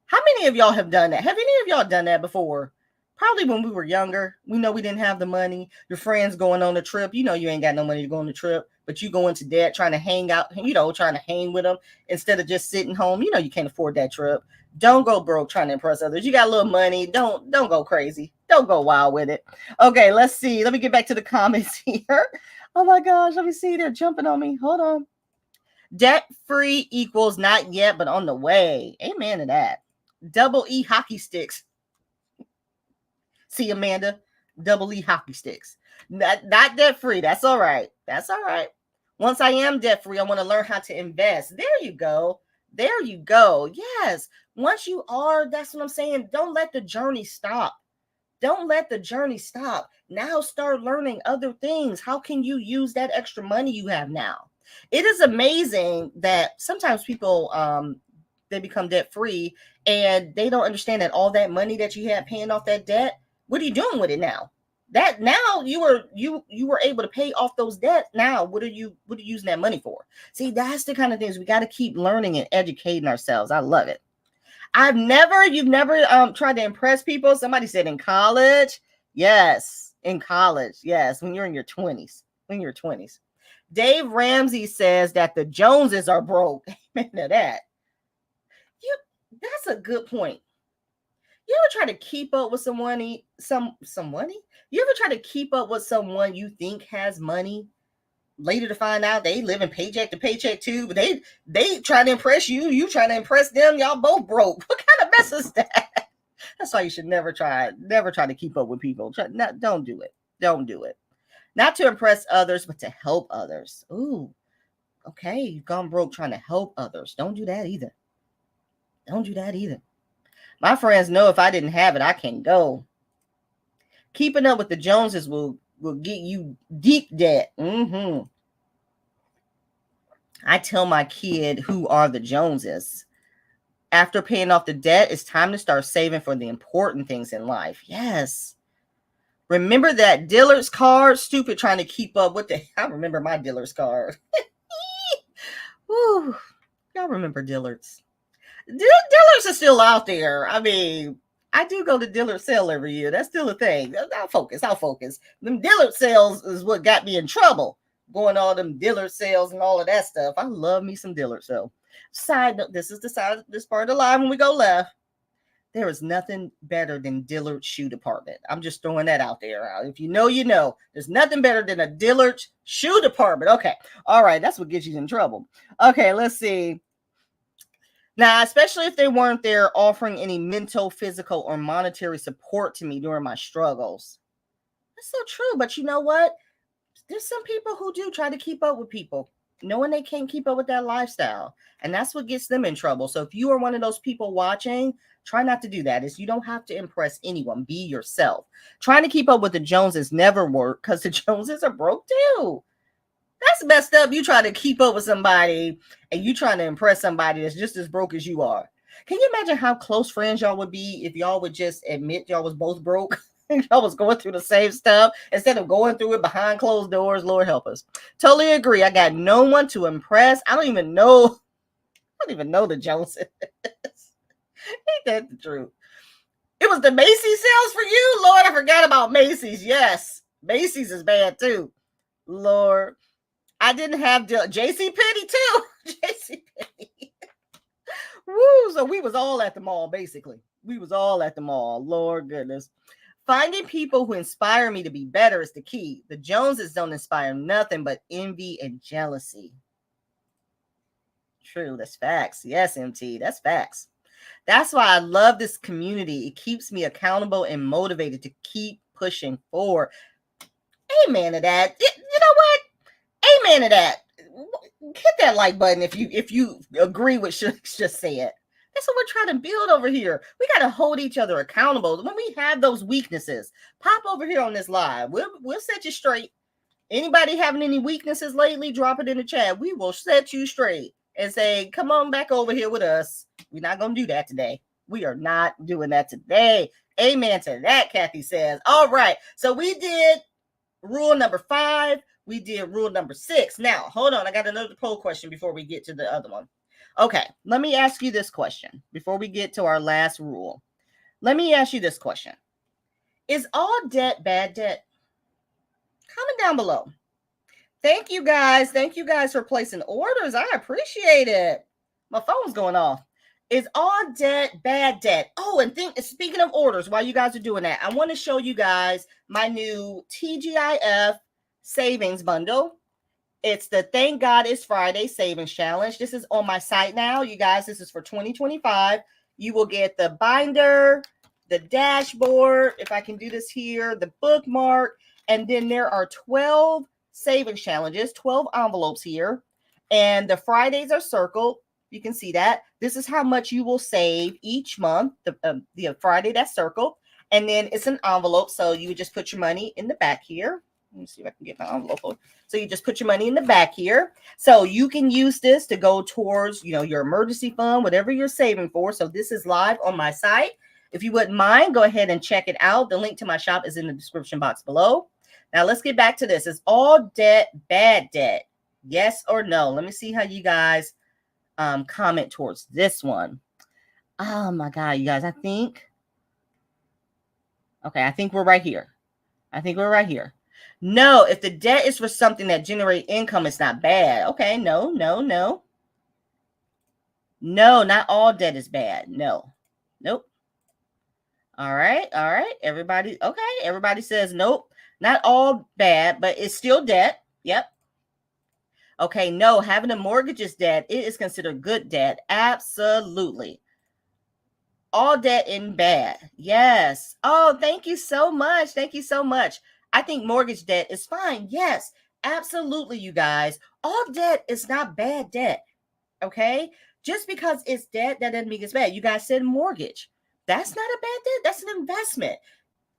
How many of y'all have done that? Have any of y'all done that before? Probably when we were younger. We know we didn't have the money. Your friends going on a trip. You ain't got no money to go on the trip, but you go into debt trying to hang out, trying to hang with them instead of just sitting home. You can't afford that trip. Don't go broke trying to impress others. You got a little money. Don't go crazy. Don't go wild with it. Okay, let's see. Let me get back to the comments here. Oh my gosh, let me see. They're jumping on me. Hold on. Debt free equals not yet, but on the way. Amen to that. Double E hockey sticks. See, Amanda, double E hockey sticks. Not debt free. That's all right. That's all right. Once I am debt free, I want to learn how to invest. There you go. There you go. Yes. Once you are, that's what I'm saying. Don't let the journey stop. Don't let the journey stop. Now start learning other things. How can you use that extra money you have now? It is amazing that sometimes people, they become debt free and they don't understand that all that money that you had paying off that debt, what are you doing with it now? That now you were able to pay off those debts. Now, what are you using that money for? See, that's the kind of things we got to keep learning and educating ourselves. I love it. You've never tried to impress people. Somebody said in college. Yes, in college. Yes, when you're in your 20s. Dave Ramsey says that the Joneses are broke. Amen to that. That's a good point. You ever try to keep up with someone? You ever try to keep up with someone you think has money, later to find out they live in paycheck to paycheck too, but they try to impress you, you trying to impress them, y'all both broke. What kind of mess is that? That's why you should never try to keep up with people. Don't do it. Don't do it. Not to impress others, but to help others. Ooh, okay. You've gone broke trying to help others. Don't do that either. Don't do that either. My friends know if I didn't have it, I can go. Keeping up with the Joneses will get you deep debt. I tell my kid who are the Joneses. After paying off the debt, it's time to start saving for the important things in life. Yes. Remember that Dillard's card? Stupid trying to keep up with I remember my Dillard's card. Woo. Y'all remember Dillard's. Dillard's are still out there. I mean, I do go to Dillard sale every year. That's still a thing. I'll focus. Them Dillard sales is what got me in trouble. Going all them Dillard sales and all of that stuff. I love me some Dillard. So, side note, this is this part of the line when we go left. There is nothing better than Dillard's shoe department. I'm just throwing that out there. If you know, you know. There's nothing better than a Dillard's shoe department. Okay. All right. That's what gets you in trouble. Okay. Let's see. Now, especially if they weren't there offering any mental, physical, or monetary support to me during my struggles. That's so true. But you know what? There's some people who do try to keep up with people, knowing they can't keep up with that lifestyle. And that's what gets them in trouble. So if you are one of those people watching, try not to do that. You don't have to impress anyone. Be yourself. Trying to keep up with the Joneses never work because the Joneses are broke too. That's messed up. You try to keep up with somebody and you trying to impress somebody that's just as broke as you are. Can you imagine how close friends y'all would be if y'all would just admit y'all was both broke? Y'all was going through the same stuff instead of going through it behind closed doors. Lord help us. Totally agree. I got no one to impress. I don't even know the Joneses. Ain't that the truth? It was the Macy's sales for you? Lord, I forgot about Macy's. Yes. Macy's is bad too. Lord. I didn't have JCPenney too. JCPenney. Woo. So we was all at the mall, basically. We was all at the mall. Lord goodness. Finding people who inspire me to be better is the key. The Joneses don't inspire nothing but envy and jealousy. True. That's facts. Yes, MT. That's facts. That's why I love this community. It keeps me accountable and motivated to keep pushing forward. Amen to that. You know what? Amen to that. Hit that like button if you agree with what just said. That's what we're trying to build over here. We got to hold each other accountable. When we have those weaknesses, pop over here on this live. We'll set you straight. Anybody having any weaknesses lately, drop it in the chat. We will set you straight and say, come on back over here with us. We're not going to do that today. We are not doing that today. Amen to that, Kathy says. All right. So we did rule number 5. We did rule number 6. Now, hold on. I got another poll question before we get to the other one. Okay. Let me ask you this question before we get to our last rule. Let me ask you this question. Is all debt bad debt? Comment down below. Thank you guys. Thank you guys for placing orders. I appreciate it. My phone's going off. Is all debt bad debt? Oh, and speaking of orders, while you guys are doing that, I want to show you guys my new TGIF savings bundle. It's the Thank God It's Friday Savings Challenge. This is on my site now. You guys, this is for 2025. You will get the binder, the dashboard, if I can do this here, the bookmark, and then there are 12 savings challenges, 12 envelopes here, and the Fridays are circled. You can see that. This is how much you will save each month, the Friday that's circled, and then it's an envelope, so you would just put your money in the back here. Let me see if I can get my envelope. So you just put your money in the back here. So you can use this to go towards, your emergency fund, whatever you're saving for. So this is live on my site. If you wouldn't mind, go ahead and check it out. The link to my shop is in the description box below. Now let's get back to this. Is all debt bad debt? Yes or no? Let me see how you guys comment towards this one. Oh my God, you guys, I think we're right here. No, if the debt is for something that generates income, it's not bad. Okay, no. No, not all debt is bad. No. Nope. All right. Everybody says nope. Not all bad, but it's still debt. Yep. Okay, no, having a mortgage is debt. It is considered good debt. Absolutely. All debt in bad. Yes. Oh, thank you so much. I think mortgage debt is fine. Yes, absolutely, you guys. All debt is not bad debt. Okay? Just because it's debt, that doesn't mean it's bad. You guys said mortgage. That's not a bad debt. That's an investment.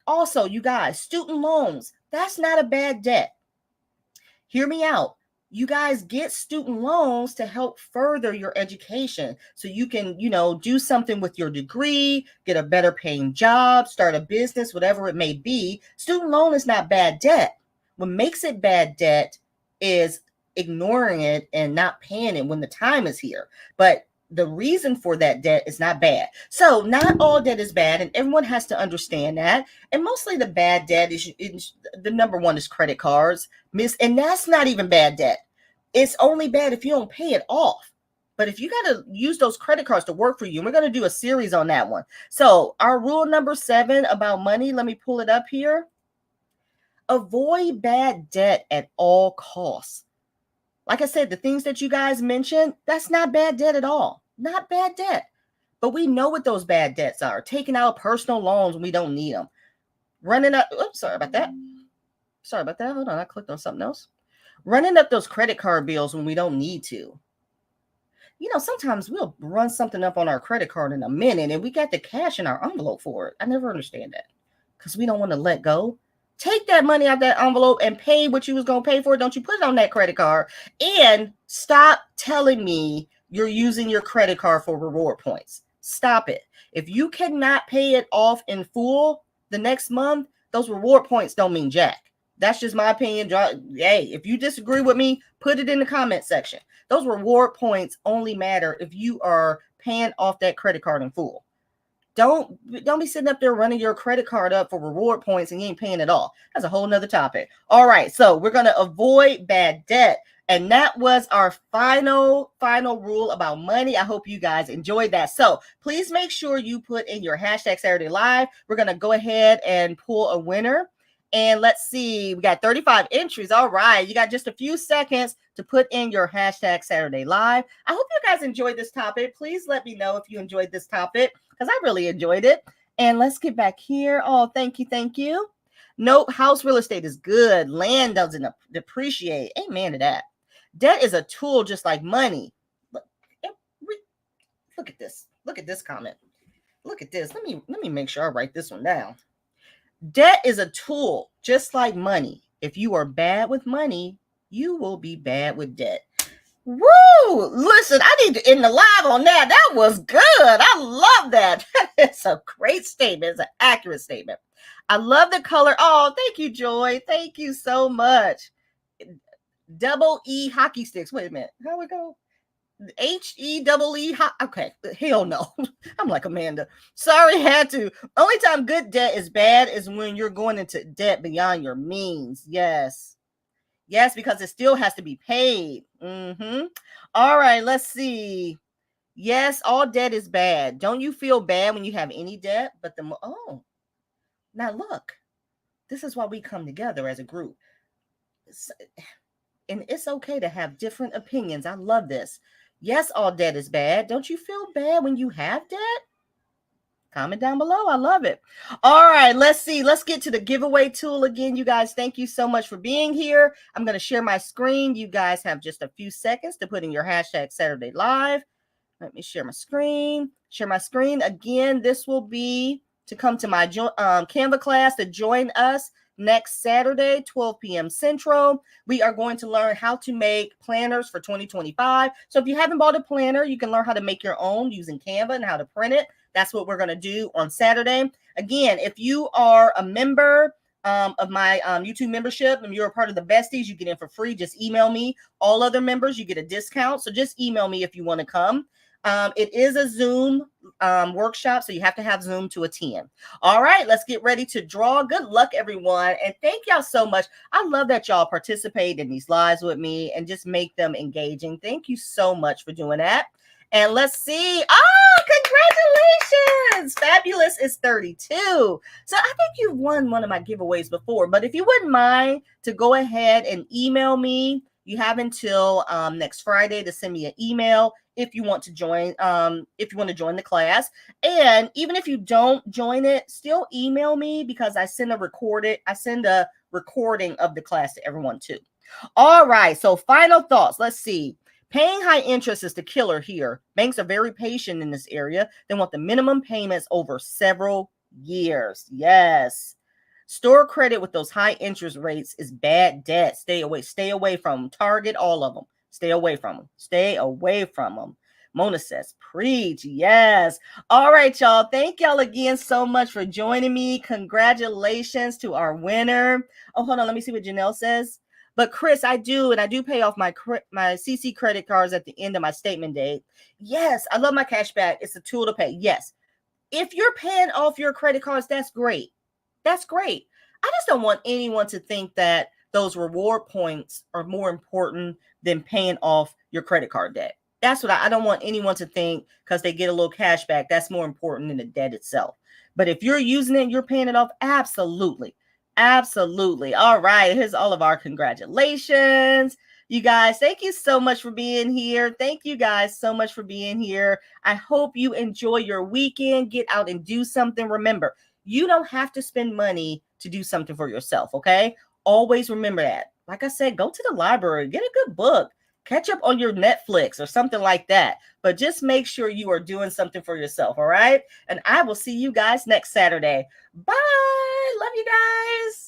Also, you guys, student loans. That's not a bad debt. Hear me out. You guys get student loans to help further your education so you can, do something with your degree, get a better paying job, start a business, whatever it may be. Student loan is not bad debt. What makes it bad debt is ignoring it and not paying it when the time is here. But the reason for that debt is not bad. So not all debt is bad, and everyone has to understand that. And mostly the bad debt is the number one is credit cards. And that's not even bad debt. It's only bad if you don't pay it off. But if you got to use those credit cards to work for you, and we're going to do a series on that one. So our rule number 7 about money, let me pull it up here. Avoid bad debt at all costs. Like I said, the things that you guys mentioned, that's not bad debt at all. Not bad debt. But we know what those bad debts are. Taking out personal loans when we don't need them. Running up, oops, sorry about that. Hold on, I clicked on something else. Running up those credit card bills when we don't need to. Sometimes we'll run something up on our credit card in a minute and we got the cash in our envelope for it. I never understand that because we don't want to let go. Take that money out of that envelope and pay what you was going to pay for it. Don't you put it on that credit card. And stop telling me you're using your credit card for reward points. Stop it. If you cannot pay it off in full the next month, those reward points don't mean jack. That's just my opinion. Hey, if you disagree with me, put it in the comment section. Those reward points only matter if you are paying off that credit card in full. Don't be sitting up there running your credit card up for reward points and you ain't paying it all. That's a whole nother topic. All right, so we're going to avoid bad debt. And that was our final rule about money. I hope you guys enjoyed that. So please make sure you put in your hashtag Saturday Live. We're going to go ahead and pull a winner. And let's see, we got 35 entries. All right, you got just a few seconds to put in your hashtag Saturday Live. I hope you guys enjoyed this topic. Please let me know if you enjoyed this topic because I really enjoyed it. And let's get back here. Oh, thank you. Nope, house real estate is good. Land doesn't depreciate. Amen to that. Debt is a tool just like money. Look at this. Look at this comment. Look at this. Let me make sure I write this one down. Debt is a tool, just like money. If you are bad with money, you will be bad with debt. Woo! Listen, I need to end the live on that. That was good. I love that. It's a great statement. It's an accurate statement. I love the color. Oh, thank you, Joy. Thank you so much. Double E hockey sticks. Wait a minute. How we go? HEEE. Okay. Hell no. I'm like Amanda. Sorry, had to. Only time good debt is bad is when you're going into debt beyond your means. Yes, because it still has to be paid. All right, let's see. Yes, all debt is bad. Don't you feel bad when you have any debt? But now look, this is why we come together as a group. And it's okay to have different opinions. I love this. Yes, all debt is bad. Don't you feel bad when you have debt? Comment down below. I love it. All right, let's see. Let's get to the giveaway tool again. You guys, thank you so much for being here. I'm going to share my screen. You guys have just a few seconds to put in your hashtag Saturday Live. Let me share my screen. Again, this will be to come to my Canva class to join us next Saturday, 12 p.m. Central. We are going to learn how to make planners for 2025. So if you haven't bought a planner, you can learn how to make your own using Canva and how to print it. That's what we're going to do on Saturday. Again, if you are a member of my YouTube membership and you're a part of the besties, you get in for free. Just email me. All other members, you get a discount. So just email me if you want to come. It is a Zoom workshop, so you have to have Zoom to attend. All right, let's get ready to draw. Good luck, everyone. And thank y'all so much. I love that y'all participate in these lives with me and just make them engaging. Thank you so much for doing that. And let's see. Oh, congratulations. Fabulous is 32. So I think you've won one of my giveaways before, but if you wouldn't mind to go ahead and email me You have until next Friday to send me an email if you want to join, the class. And even if you don't join it, still email me, because I send a recording of the class to everyone too. All right, so final thoughts. Let's see. Paying high interest is the killer here. Banks are very patient in this area. They want the minimum payments over several years. Yes. Store credit with those high interest rates is bad debt. Stay away from them. Target all of them. Stay away from them. Mona says, preach. Yes. All right, y'all. Thank y'all again so much for joining me. Congratulations to our winner. Oh, hold on. Let me see what Janelle says. But Chris, I do pay off my CC credit cards at the end of my statement date. Yes, I love my cash back. It's a tool to pay. Yes. If you're paying off your credit cards, that's great. That's great. I just don't want anyone to think that those reward points are more important than paying off your credit card debt. That's what I don't want anyone to think, because they get a little cash back. That's more important than the debt itself. But if you're using it, you're paying it off. Absolutely. Absolutely. All right. Here's all of our congratulations. You guys, thank you so much for being here. Thank you guys so much for being here. I hope you enjoy your weekend. Get out and do something. Remember, you don't have to spend money to do something for yourself, okay? Always remember that. Like I said, go to the library, get a good book, catch up on your Netflix or something like that. But just make sure you are doing something for yourself, all right? And I will see you guys next Saturday. Bye. Love you guys.